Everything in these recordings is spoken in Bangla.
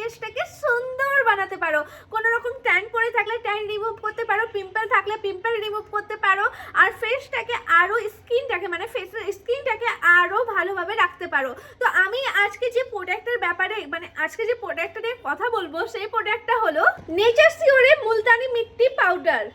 ফেসটাকে সুন্দর বানাতে পারো। কোনো রকম ট্যান পড়ে থাকলে ট্যান রিমুভ করতে পারো, পিম্পল থাকলে পিম্পল রিমুভ করতে পারো, আর ফেসটাকে আরও স্কিনটাকে মানে ফেসের স্কিনটাকে আরও ভালোভাবে রাখতে পারো। তো আমি আজকে যে প্রোডাক্টের ব্যাপারে মানে আজকে যে প্রোডাক্টটা নিয়ে কথা বলবো সেই প্রোডাক্টটা হলো নেচার সিওরের মুলতানি মিট্টি পাউডার।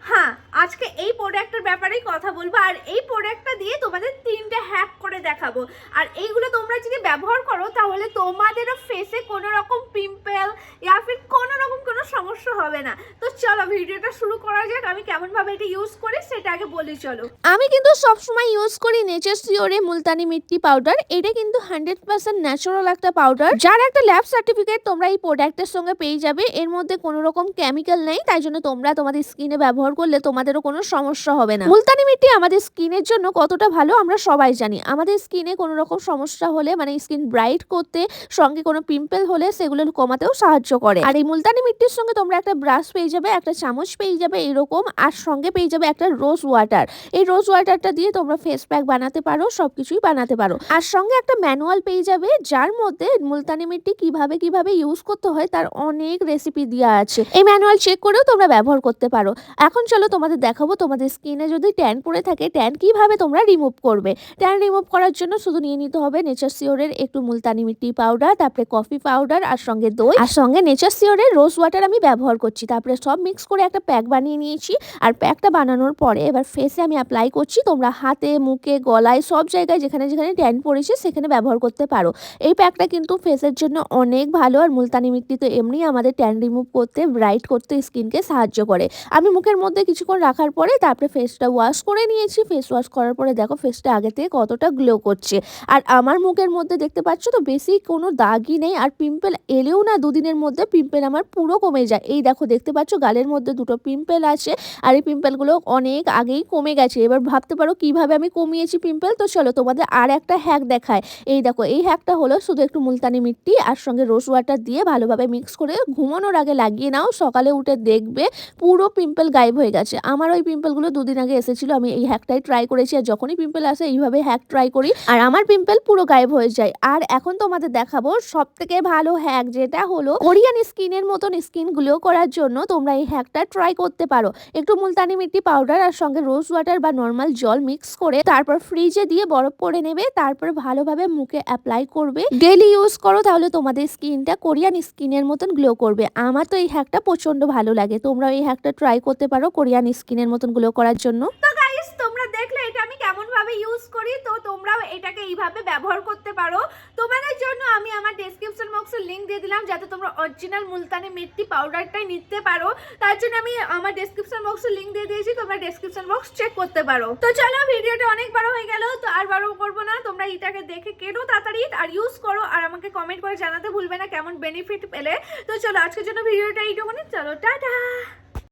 হ্যাঁ, আজকে এই প্রোডাক্টের ব্যাপারেই কথা বলবো, আর এই প্রোডাক্টটা দিয়ে তোমাদের 3টে হ্যাক করে দেখাবো। আর এইগুলো তোমরা যদি ব্যবহার করো তাহলে তোমাদেরও ফেসে কোনো রকম পিম্পল ইয়া ফির কোনো রকম কোনো সমস্যা হবে না। তো চলো ভিডিওটা শুরু করা যাক। আমি কেমনভাবে এটা ইউজ করি সেটা আগে বলি চলো। আমি কিন্তু সবসময় ইউজ করি নেচার সিওরে মুলতানি মিট্টি পাউডার। এটা কিন্তু 100% ন্যাচারাল একটা পাউডার, যার একটা ল্যাব সার্টিফিকেট তোমরা এই প্রোডাক্টের সঙ্গে পেয়ে যাবে। এর মধ্যে কোনো রকম কেমিক্যাল নেই, তাই জন্য তোমরা তোমাদের স্কিনে ব্যবহার করলে তোমাদেরও কোনো সমস্যা হবে না। মুলতানি মিট্টি আমাদের স্কিনের জন্য কতটা ভালো আমরা সবাই জানি। আমাদের স্কিনে কোনো রকম সমস্যা হলে মানে স্কিন ব্রাইট করতে, সঙ্গে কোনো পিম্পল হলে সেগুলো কমাতেও সাহায্য করে। আর এই মুলতানি মিট্টির সঙ্গে তোমরা একটা ব্রাশ পেয়ে যাবে, একটা চামচ পেয়ে যাবে এরকম, আর সঙ্গে পেয়ে যাবে একটা রোজ ওয়াটার। এই রোজ ওয়াটারটা দিয়ে তোমরা ফেস প্যাক বানাতে পারো, সবকিছুই বানাতে পারো। আর সঙ্গে একটা ম্যানুয়াল পেয়ে যাবে, যার মধ্যে মুলতানি মিট্টি কিভাবে ইউজ করতে হয় তার অনেক রেসিপি দেওয়া আছে। এই ম্যানুয়াল চেক করেও তোমরা ব্যবহার করতে পারো। এখন চলো তোমাদের দেখাবো তোমাদের স্কিনে যদি ট্যান পড়ে থাকে ট্যান কিভাবে তোমরা রিমুভ করবে। ট্যান রিমুভ করার জন্য শুধু নিয়ে নিতে হবে নেচার সিওরের একটু মুলতানি মিট্টি পাউডার, তারপরে কফি পাউডার, আর সঙ্গে দই, আর সঙ্গে নেচার সিওরের রোজ ওয়াটার আমি ব্যবহার করছি। তারপরে সব মিক্স করে একটা প্যাক বানিয়ে নিয়েছি। আর প্যাকটা বানানোর পরে এবার ফেসে আমি অ্যাপ্লাই করছি। তোমরা হাতে, মুখে, গলায় সব জায়গায় যেখানে যেখানে ট্যান পড়েছে সেখানে ব্যবহার করতে পারো। এই প্যাকটা কিন্তু ফেসের জন্য অনেক ভালো। আর মুলতানি মিট্টি তো এমনি আমাদের ট্যান রিমুভ করতে, ব্রাইট করতে স্কিনকে সাহায্য করে। আমি মুখের মধ্যে কিছুক্ষণ রাখার পরে তারপরে ফেসটা ওয়াশ করে নিয়েছি। ফেস ওয়াশ করার পরে দেখো ফেসটা আগে থেকে কতটা গ্লো করছে। আর আমার মুখের মধ্যে দেখতে পাচ্ছ তো বেশি কোনো দাগই নেই। আর পিম্পল এলেও না দুদিনের মধ্যে পিম্পল আমার পুরো কমে যায়। এই দেখো দেখতে পাচ্ছ গালের মধ্যে 2টো পিম্পল আছে, আর এই পিম্পলগুলো অনেক আগেই কমে গেছে। এবার ভাবতে পারো কিভাবে আমি কমিয়েছি পিম্পল। তো চলো তোমাদের আর একটা হ্যাক দেখায়। এই দেখো এই হ্যাকটা হলো শুধু একটু মুলতানি মিট্টি আর সঙ্গে রোজ ওয়াটার দিয়ে ভালোভাবে মিক্স করে ঘুমানোর আগে লাগিয়ে নাও। সকালে উঠে দেখবে পুরো পিম্পল গায়েব হয়ে গেছে। আমার ওই পিম্পলগুলো 2 দিন আগে এসেছিল, আমি এই হ্যাকটাই ট্রাই করেছি। আর যখনই পিম্পল আসে এইভাবে হ্যাক ট্রাই করি আর আমার পিম্পল পুরো গায়েব হয়ে যায়। আর এখন তোমাদের দেখাবো সব থেকে ভালো হ্যাক, যেটা হলো কোরিয়ান স্কিনের মতন স্কিন গ্লো করার জন্য তোমরা এই হ্যাকটা ট্রাই করতে পারো। একটু মুলতানি মিট্টি পাউডার আর সঙ্গে রোজ ওয়াটার বা নর্মাল জল মিক্স করে তারপর ফ্রিজে দিয়ে বরফ করে নেবে। তারপর ভালোভাবে মুখে অ্যাপ্লাই করবে। ডেইলি ইউজ করো, তাহলে তোমাদের স্কিনটা কোরিয়ান স্কিনের মতন গ্লো করবে। আমার তো এই হ্যাকটা প্রচন্ড ভালো লাগে। তোমরা এই হ্যাকটা ট্রাই করতে পারো কোরিয়ান স্কিনের মতন গ্লো করার জন্য। তো গাইস তোমরা দেখলে এটা আমি কেমন ভাবে ইউজ করি, তো তোমরাও এটাকে এইভাবে ব্যবহার করতে পারো। তোমাদের জন্য আমি আমার ডেসক্রিপশন বক্সে লিংক দিয়ে দিলাম যাতে তোমরা অরিজিনাল মুলতানি মিট্টি পাউডারটাই নিতে পারো। তার জন্য আমি আমার ডেসক্রিপশন বক্সে লিংক দিয়ে দিয়েছি, তোমরা ডেসক্রিপশন বক্স চেক করতে পারো। তো চলো ভিডিওটা অনেক বড় হয়ে গেল, তো আর বড় করবো না। তোমরা এটাকে দেখে কেনো তাড়াতাড়ি আর ইউজ করো, আর আমাকে কমেন্ট করে জানাতে ভুলবে না কেমন বেনিফিট পেলে। তো চলো আজকের জন্য ভিডিওটা এইটুকুনি, চলো টাটা।